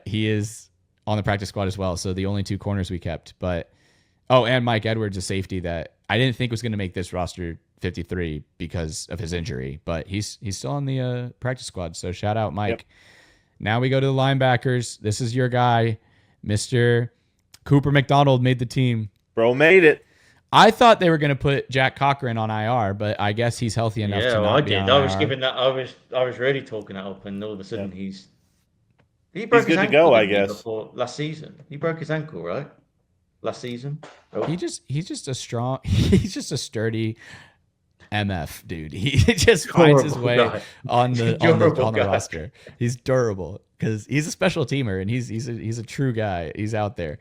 He is on the practice squad as well, so the only two corners we kept. But and Mike Edwards, a safety that I didn't think was going to make this roster 53 because of his injury, but he's still on the practice squad. So shout out Mike. Yep. Now we go to the linebackers. This is your guy, Mr. Cooper McDonald made the team. Bro made it. I thought they were going to put Jack Cochran on IR, but I guess he's healthy enough to not be on IR. I was giving that. I was really talking that up, and all of a sudden he he's broke his good ankle, to go. I guess before last season he broke his ankle, right? Last season. Oh. He's just a sturdy MF dude. He just finds his way on the roster. He's durable because he's a special teamer and he's a true guy. He's out there.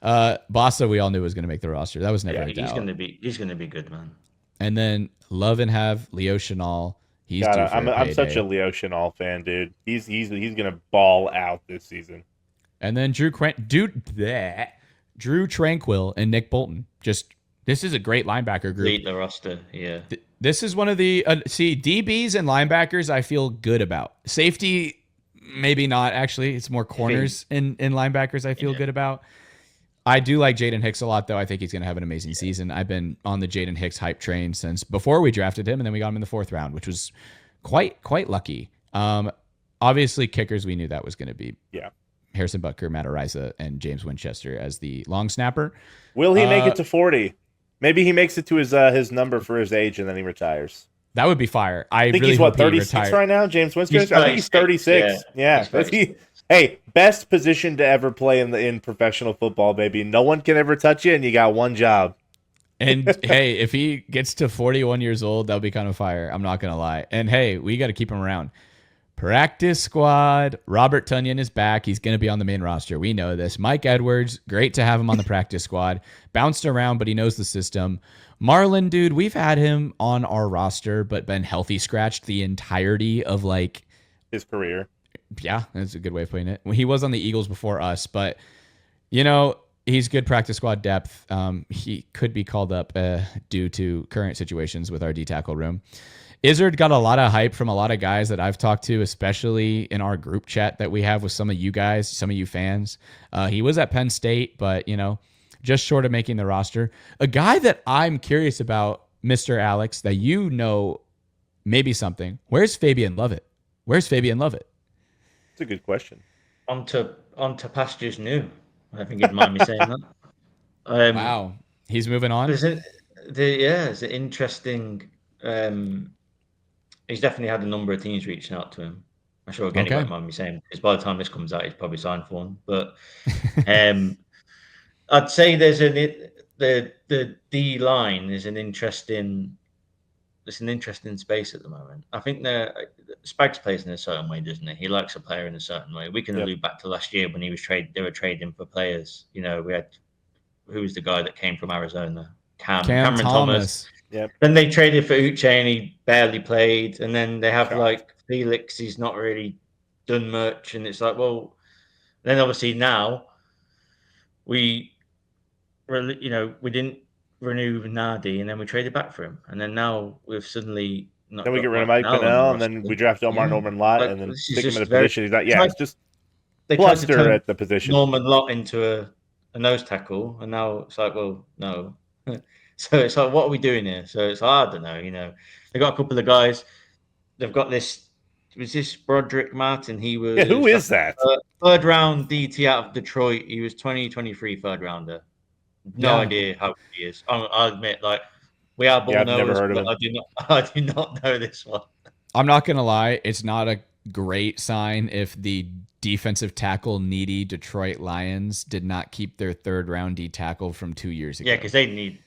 Bossa, we all knew was going to make the roster. That was never a doubt. He's going to be good, man. And then love and have Leo Chenal. I'm such a Leo Chenal fan, dude. He's going to ball out this season. And then Drew Tranquil and Nick Bolton. This is a great linebacker group. Lead the roster, yeah. This is one of the DBs and linebackers I feel good about. Safety, maybe not actually. It's more corners and linebackers I feel good about. I do like Jaden Hicks a lot, though. I think he's going to have an amazing season. I've been on the Jaden Hicks hype train since before we drafted him, and then we got him in the 4th round, which was quite lucky. Obviously, kickers, we knew that was going to be Harrison Butker, Matt Araiza, and James Winchester as the long snapper. Will he make it to 40? Maybe he makes it to his number for his age, and then he retires. That would be fire. I think really he's 36 right now, James Winchester. I think he's 36. Yeah. Hey, best position to ever play in professional football, baby. No one can ever touch you, and you got one job. And hey, if he gets to 41 years old, that'll be kind of fire. I'm not gonna lie. And hey, we got to keep him around. Practice squad. Robert Tonyan is back. He's going to be on the main roster. We know this. Mike Edwards, great to have him on the practice squad. Bounced around, but he knows the system. Marlon, dude, we've had him on our roster, but been healthy scratched the entirety of his career. Yeah, that's a good way of putting it. He was on the Eagles before us, but he's good practice squad depth. He could be called up due to current situations with our D-tackle room. Izzard got a lot of hype from a lot of guys that I've talked to, especially in our group chat that we have with some of you guys, some of you fans. He was at Penn State, but, just short of making the roster. A guy that I'm curious about, Mr. Alex, that maybe something. Where's Fabian Lovett? That's a good question. On to pastures new. I think you'd mind me saying that. Wow. He's moving on? It's an interesting... he's definitely had a number of teams reaching out to him. I'm sure again, he won't mind me saying, because by the time this comes out, he's probably signed for one. But I'd say there's the D line is an interesting space at the moment. I think Spags plays in a certain way, doesn't he? He likes a player in a certain way. We can allude back to last year when they were trading for players. We had, who was the guy that came from Arizona? Cameron Thomas. Yep. Then they traded for Uche and he barely played. And then they have Felix, he's not really done much. And it's well, then obviously now we didn't renew Nadi and then we traded back for him. And then now we've suddenly not Then we got get rid of Mike Mike Pennel on the Pennel, and roster. then we draft Omar Norman Lott, Like, and then this is stick him in a just very. position. He's not. It's Yeah, like it's just they tried to bluster turn at the position. Norman Lott into a nose tackle, and now it's like, well, no. So it's like, what are we doing here? So it's like, I don't know. They got a couple of guys. They've got this. Was this Broderick Martin? He was Yeah, who is that? third round DT out of Detroit. He was 2023 third rounder. No idea how good he is. I'll admit, like, we are ball Yeah, I've never knowers, heard of but him. I do not know this one. I'm not going to lie. It's not a great sign if the defensive tackle needy Detroit Lions did not keep their third round D tackle from 2 years ago. Yeah, because they need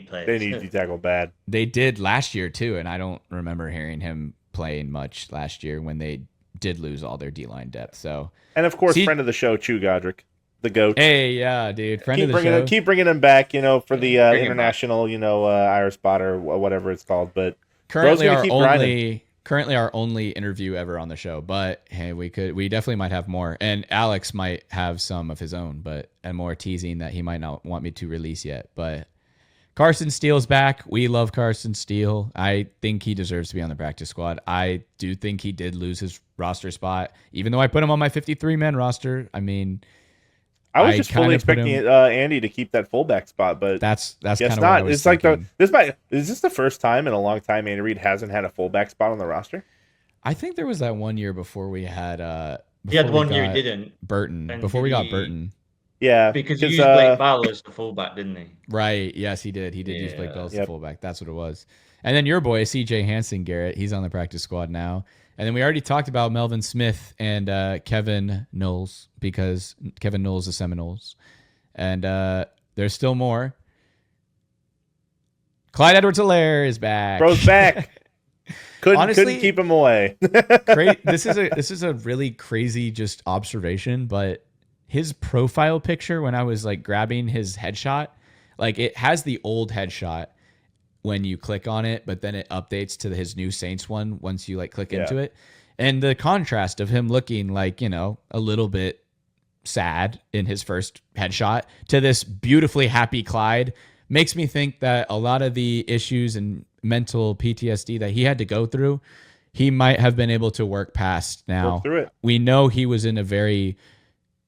players. They need D tackle bad. They did last year too, and I don't remember hearing him playing much last year when they did lose all their D-line depth. So, and of course, friend of the show, Chew Godric, the GOAT. Hey, yeah, dude, friend of the show. Keep bringing him back, for the international, Irish spot or whatever it's called. But currently our only interview ever on the show. But hey, we definitely might have more, and Alex might have some of his own, and more teasing that he might not want me to release yet. But Carson Steele's back. We love Carson Steele. I think he deserves to be on the practice squad. I do think he did lose his roster spot, even though I put him on my 53-man roster. I mean, I was just fully expecting Andy to keep that fullback spot, but that's kind of not. What I was thinking. Is this the first time in a long time Andy Reid hasn't had a fullback spot on the roster? I think there was that 1 year before we had. He had 1 year he didn't. Burton before we got Burton. Yeah, because he used Blake Bell as the fullback, didn't he? Right. Yes, he did. He did use Blake Bell as the fullback. That's what it was. And then your boy CJ Hansen, Garrett, he's on the practice squad now. And then we already talked about Melvin Smith and Kevin Knowles, because Kevin Knowles is Seminoles. And there's still more. Clyde Edwards-Helaire is back. Bro's back. Couldn't keep him away. This is a really crazy just observation, but his profile picture when I was like grabbing his headshot, like it has the old headshot when you click on it, but then it updates to his new Saints one once you like click into it. And the contrast of him looking like, a little bit sad in his first headshot to this beautifully happy Clyde makes me think that a lot of the issues and mental PTSD that he had to go through, he might have been able to work past now. We know he was in a very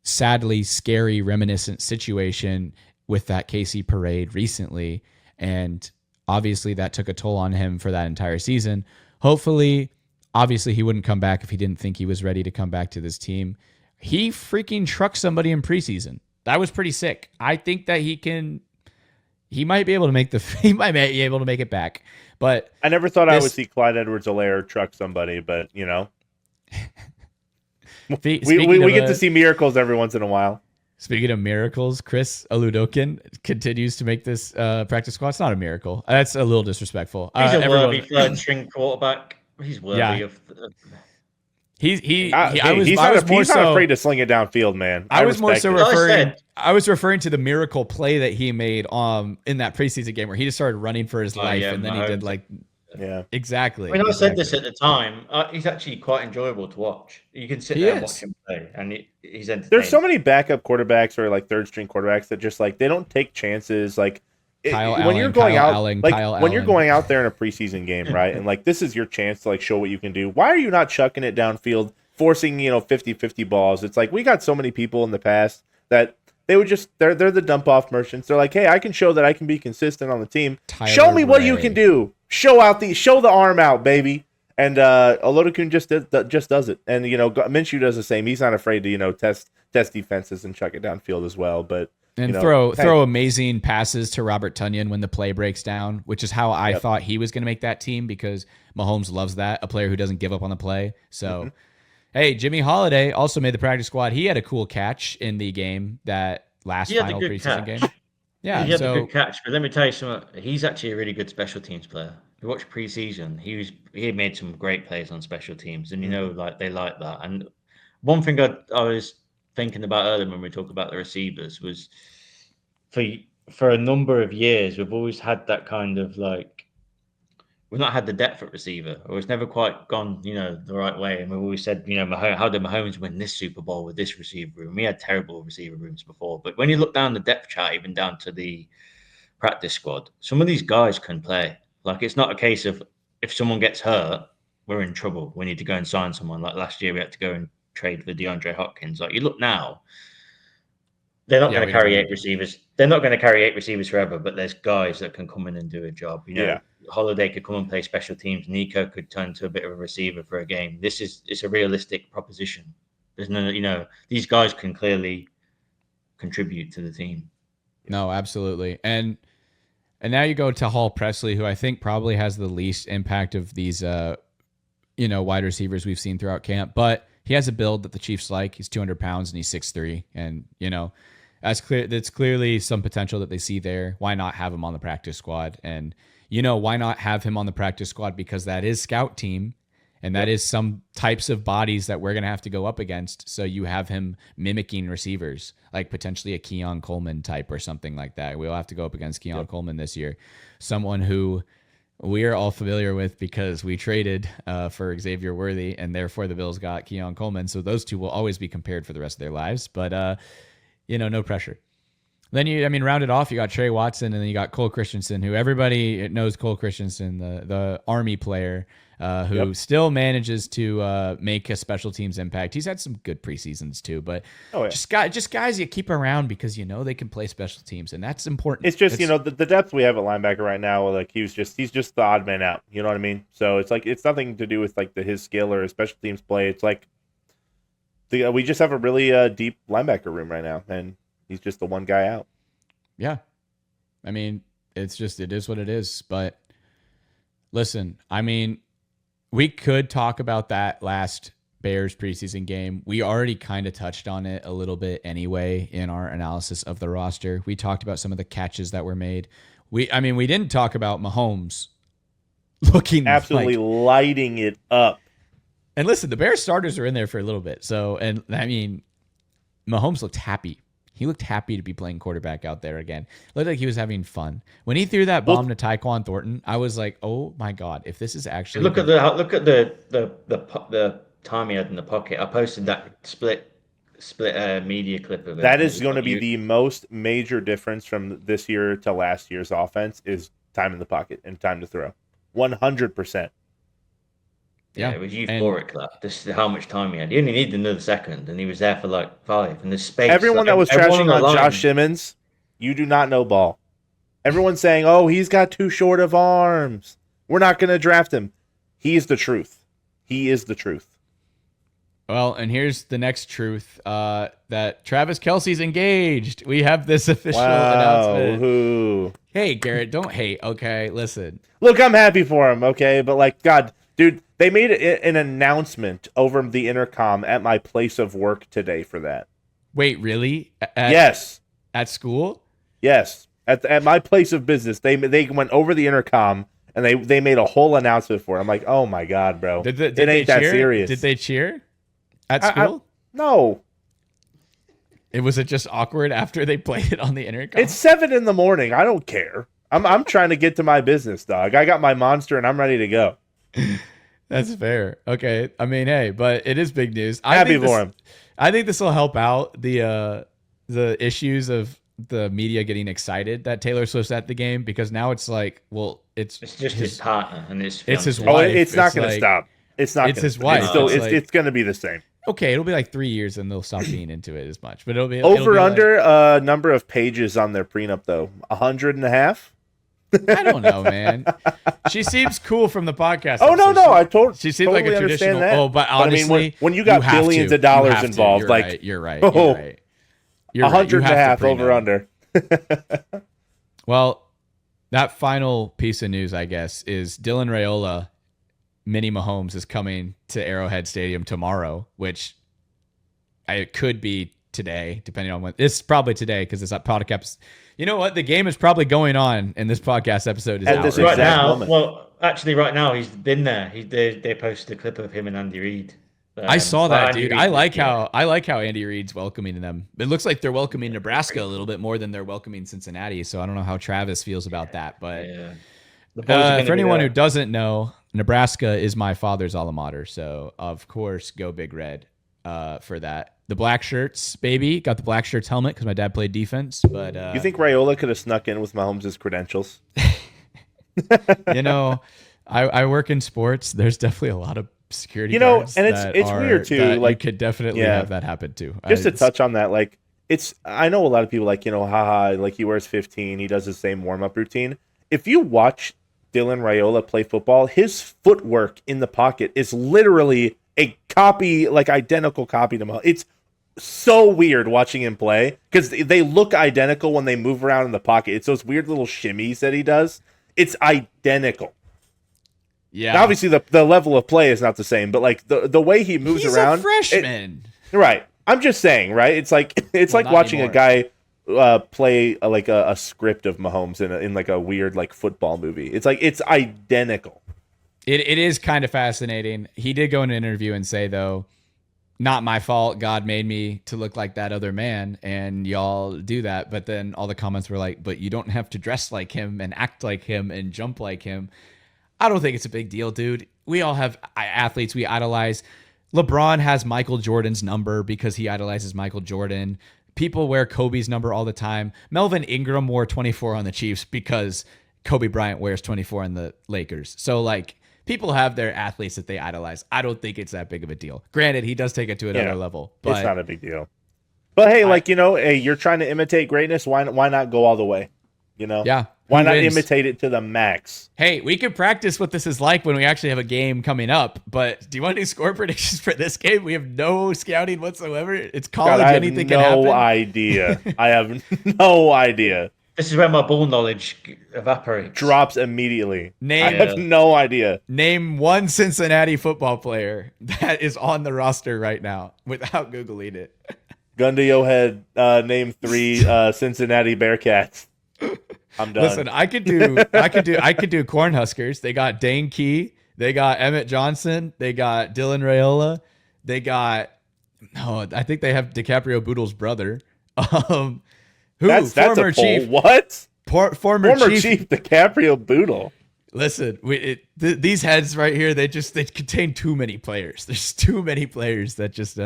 sadly scary, reminiscent situation with that KC parade recently. And obviously that took a toll on him for that entire season. Hopefully, obviously he wouldn't come back if he didn't think he was ready to come back to this team. He freaking trucked somebody in preseason. That was pretty sick. I think that he might be able to make it back. But I never thought I would see Clyde Edwards-Helaire truck somebody, but we get to see miracles every once in a while. Speaking of miracles, Chris Aludokin continues to make this practice squad. It's not a miracle. That's a little disrespectful. He's a worthy third-string quarterback. He's worthy of. He's not afraid to sling it downfield, man. I was referring to the miracle play that he made in that preseason game where he just started running for his life, and then he did exactly. I said this at the time. He's actually quite enjoyable to watch. You can sit there and watch him play, and he's entertaining. There's so many backup quarterbacks or like third string quarterbacks that just like they don't take chances. Like when you're going out there in a preseason game, right? And like this is your chance to like show what you can do. Why are you not chucking it downfield, forcing 50-50 balls? It's like we got so many people in the past that they would just they're the dump off merchants. They're like, hey, I can show that I can be consistent on the team. Show me what you can do. Show the arm out, baby. And Olodokun just does it. And Minshew does the same. He's not afraid to test defenses and chuck it downfield as well. But throw amazing passes to Robert Tonyan when the play breaks down, which is how I thought he was going to make that team, because Mahomes loves that, a player who doesn't give up on the play. So, hey, Jimmy Holiday also made the practice squad. He had a cool catch in the game, that last final preseason game. Yeah, he had a good catch. But let me tell you something. He's actually a really good special teams player. You watch preseason, he made some great plays on special teams, and they like that. And one thing I was thinking about earlier when we talked about the receivers was for a number of years we've always had that kind of like we've not had the depth at receiver, or it's never quite gone the right way. And we've always said how did Mahomes win this Super Bowl with this receiver room? We had terrible receiver rooms before, but when you look down the depth chart, even down to the practice squad, some of these guys can play. Like it's not a case of if someone gets hurt, we're in trouble. We need to go and sign someone. Like last year, we had to go and trade for DeAndre Hopkins. Like you look now, they're not going to carry 8 receivers. They're not going to carry 8 receivers forever, but there's guys that can come in and do a job. Holiday could come and play special teams. Nico could turn to a bit of a receiver for a game. It's a realistic proposition. There's no, these guys can clearly contribute to the team. No, absolutely. And now you go to Hall Presley, who I think probably has the least impact of these, wide receivers we've seen throughout camp, but he has a build that the Chiefs like. He's 200 pounds and he's 6'3", and that's clearly some potential that they see there. Why not have him on the practice squad? And, why not have him on the practice squad? Because that is scout team, and that is some types of bodies that we're going to have to go up against. So you have him mimicking receivers, like potentially a Keon Coleman type or something like that. We'll have to go up against Keon Coleman this year. Someone who we are all familiar with because we traded for Xavier Worthy, and therefore the Bills got Keon Coleman. So those two will always be compared for the rest of their lives. But, no pressure. Then round it off, you got Trey Watson, and then you got Cole Christensen, who everybody knows Cole Christensen, the Army player, who still manages to make a special teams impact. He's had some good preseasons too, but just guys you keep around because they can play special teams, and that's important. It's just the depth we have at linebacker right now. Like he's just the odd man out. You know what I mean? So it's like it's nothing to do with like his skill or his special teams play. It's like we just have a really deep linebacker room right now, and he's just the one guy out. Yeah, it is what it is. But listen, we could talk about that last Bears preseason game. We already kind of touched on it a little bit anyway in our analysis of the roster. We talked about some of the catches that were made. We didn't talk about Mahomes looking absolutely lighting it up. And listen, the Bears starters are in there for a little bit. So, Mahomes looked happy. He looked happy to be playing quarterback out there again. Looked like he was having fun. When he threw that bomb to Tyquan Thornton, I was like, "Oh my god! If this is actually look at the time he had in the pocket." I posted that split media clip of it. That is going to be the most major difference from this year to last year's offense is time in the pocket and time to throw. 100%. Yeah, it was euphoric. This is how much time he had. He only needed another second, and he was there for like 5. And the space. Everyone that was trashing on Josh Simmons, you do not know ball. Everyone's saying, "Oh, he's got too short of arms. We're not going to draft him." He is the truth. He is the truth. Well, and here's the next truth: that Travis Kelce's engaged. We have this official announcement. Who? Hey, Garrett, don't hate. Okay, listen. Look, I'm happy for him. Okay, but like, God. Dude, they made an announcement over the intercom at my place of work today for that. Wait, really? Yes. At school? Yes. At my place of business, they went over the intercom and they made a whole announcement for it. I'm like, oh my god, bro! Did it ain't that serious. Did they cheer at school? No. Was it just awkward after they played it on the intercom? It's 7 a.m. I don't care. I'm trying to get to my business, dog. I got my monster and I'm ready to go. That's fair. Okay. Hey, but it is big news. Happy for him. I think this will help out the issues of the media getting excited that Taylor Swift's at the game, because now it's like, well, it's just his partner and it's his wife. Oh, it's not going to stop. It's not. It's his wife. It's going to be the same. Okay, it'll be like 3 years and they'll stop being into it as much. But it'll be under number of pages on their prenup though. 100.5. I don't know, man. She seems cool from the podcast. Oh no! She seems like a traditional. That. Oh, but honestly, when you got billions of dollars involved, you're right. 100.5 over under. Well, that final piece of news, I guess, is Dylan Raiola, Mini Mahomes, is coming to Arrowhead Stadium tomorrow, which it could be today, depending on when. It's probably today because it's that podcast. You know what? The game is probably going on, and this podcast episode is out right now. Moment. Well, actually, right now he's been there. They posted a clip of him and Andy Reid. I saw that, dude. I like how Andy Reid's welcoming them. It looks like they're welcoming Nebraska a little bit more than they're welcoming Cincinnati. So I don't know how Travis feels about that, but for anyone who doesn't know, Nebraska is my father's alma mater. So of course, go Big Red for that. The black shirts, baby. Got the black shirts helmet because my dad played defense. But you think Raiola could have snuck in with Mahomes' credentials? I work in sports. There's definitely a lot of security guards and that it's are, weird too. that Like, you could definitely have that happen too. Just to touch on that, like, I know a lot of people like, haha, like he wears 15, he does the same warm up routine. If you watch Dylan Raiola play football, his footwork in the pocket is literally a copy, like identical copy to Mahomes. It's so weird watching him play because they look identical when they move around in the pocket. It's those weird little shimmies that he does. It's identical. Yeah. Now, obviously, the level of play is not the same, but like the way he moves around. He's a freshman. Right. I'm just saying, right? It's like watching anymore. a guy play like a script of Mahomes in like a weird like football movie. It's like it's identical. It is kind of fascinating. He did go in an interview and say, though, not my fault. God made me to look like that other man, and y'all do that. But then all the comments were like, but you don't have to dress like him and act like him and jump like him. I don't think it's a big deal, dude. We all have athletes we idolize. LeBron has Michael Jordan's number because he idolizes Michael Jordan. People wear Kobe's number all the time. Melvin Ingram wore 24 on the Chiefs because Kobe Bryant wears 24 on the Lakers. So, like, people have their athletes that they idolize. I don't think it's that big of a deal. Granted, he does take it to another level. But it's not a big deal. But hey, hey, you're trying to imitate greatness. Why not go all the way? Yeah. Why not imitate it to the max? Hey, we could practice what this is like when we actually have a game coming up. But do you want to do score predictions for this game? We have no scouting whatsoever. It's college. Anything can happen. No idea. I have no idea. This is where my ball knowledge evaporates. Drops immediately. I have no idea. Name one Cincinnati football player that is on the roster right now without Googling it. Gun to your head. Name 3 Cincinnati Bearcats. I'm done. Listen, I could do Cornhuskers. They got Dane Key. They got Emmett Johnson. They got Dylan Raiola. They got I think they have DiCaprio Boodle's brother. That's former a Chief. What? Former Chief DiCaprio Boodle. Listen, these heads right here, they contain too many players. There's too many players that just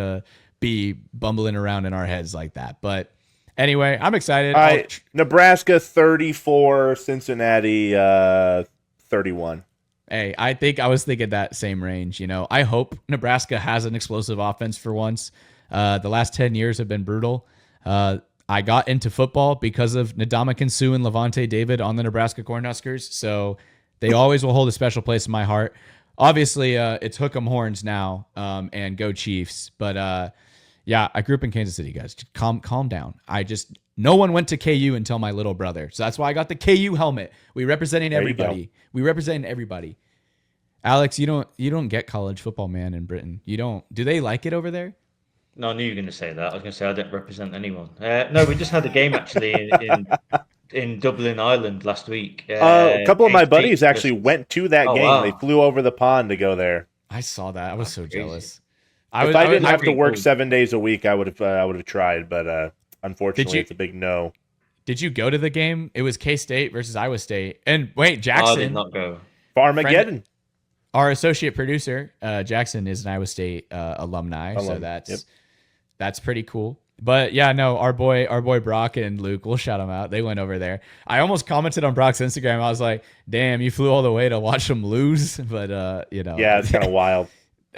be bumbling around in our heads like that. But anyway, I'm excited. Nebraska 34, Cincinnati 31. Hey, I was thinking that same range. I hope Nebraska has an explosive offense for once. The last 10 years have been brutal. I got into football because of Ndamukong Suh and Levante David on the Nebraska Cornhuskers, so they always will hold a special place in my heart. Obviously, it's hook 'em horns now and go Chiefs. But yeah, I grew up in Kansas City, guys. Just calm down. No one went to KU until my little brother, so that's why I got the KU helmet. We representing everybody. We representing everybody. Alex, you don't get college football, man, in Britain. You don't. Do they like it over there? No, I knew you were going to say that. I was going to say I don't represent anyone. No, we just had a game actually in Dublin, Ireland last week. A couple of my buddies actually went to that game. Wow. They flew over the pond to go there. I saw that. I was so crazy. jealous. If I didn't have to work 7 days a week, I would have tried. But unfortunately, it's a big no. Did you go to the game? It was K-State versus Iowa State. And wait, Jackson. I did not go. Farmageddon. Our associate producer, Jackson, is an Iowa State alumni, so that's pretty cool. But yeah, no, our boy Brock and Luke, we'll shout them out. They went over there. I almost commented on Brock's Instagram. I was like, "Damn, you flew all the way to watch them lose." But yeah, it's kind of wild.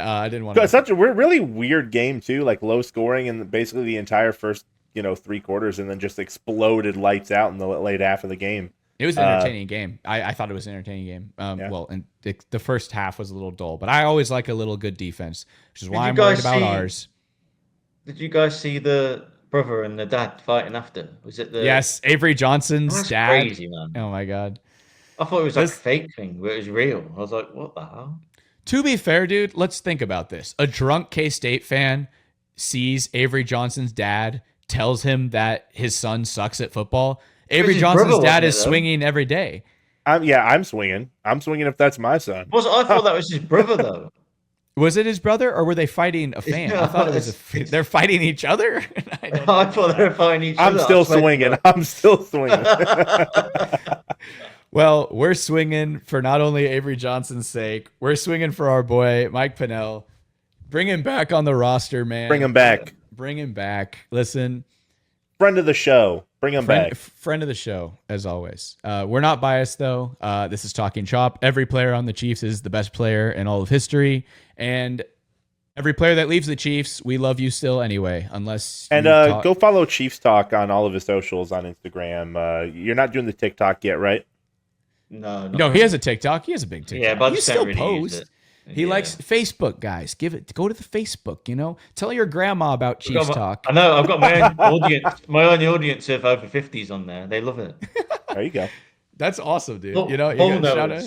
I didn't want to. It's such a really weird game too, like low scoring and basically the entire first 3 quarters, and then just exploded lights out in the late half of the game. It was an entertaining game. I thought it was an entertaining game. Well, and the first half was a little dull, but I always like a little good defense, which is why I'm worried about ours. Did you guys see the brother and the dad fighting after? Was it the? Yes, Avery Johnson's dad. Crazy, man. Oh my god. I thought it was like a fake thing, but it was real. I was like, what the hell? To be fair, dude, let's think about this. A drunk K-State fan sees Avery Johnson's dad, tells him that his son sucks at football. Avery Johnson's dad is swinging every day. I'm swinging. I'm swinging if that's my son. I thought that was his brother, though. Was it his brother, or were they fighting a fan? I thought it was they're fighting each other. I thought they were fighting each other. I'm still swinging. Well, we're swinging for not only Avery Johnson's sake, we're swinging for our boy Mike Pennel. Bring him back on the roster, man. Bring him back. Bring him back. Listen, Friend of the show. Bring him back. Friend of the show, as always. We're not biased, though. This is Talking Chop. Every player on the Chiefs is the best player in all of history. And every player that leaves the Chiefs, we love you still anyway, unless and go follow Chiefs.Talk on all of his socials on Instagram. You're not doing the TikTok yet, right? No, he has a TikTok. He has a big TikTok. Yeah, but he still posts. He likes Facebook, guys. Go to the Facebook, Tell your grandma about Chiefs.Talk. I know, I've got my own audience, of over 50s on there. They love it. There you go. That's awesome, dude. Ball you got shout out.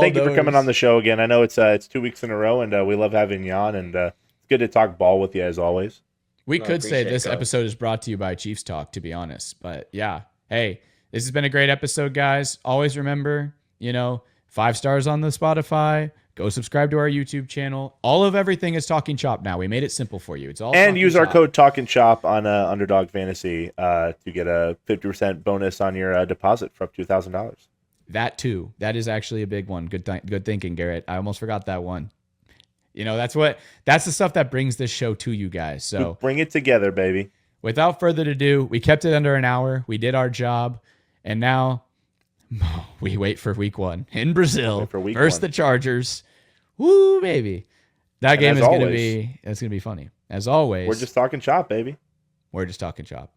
Thank you for coming on the show again. I know it's 2 weeks in a row, and we love having you on, and it's good to talk ball with you as always. We could say this episode is brought to you by Chiefs.Talk, to be honest. But yeah, hey, this has been a great episode, guys. Always remember, 5 stars on the Spotify. Go subscribe to our YouTube channel. All of everything is Talking Chop now. We made it simple for you. It's all and use our code Talkin Chop on Underdog Fantasy to get a 50% bonus on your deposit for up to $1,000. That too. That is actually a big one. Good thinking, Garrett. I almost forgot that one. That's the stuff that brings this show to you guys. So we bring it together, baby. Without further ado, we kept it under an hour. We did our job, and now we wait for week 1 in Brazil versus the Chargers. Woo, baby. That game is going to be funny. As always, we're just talking chop, baby. We're just talking chop.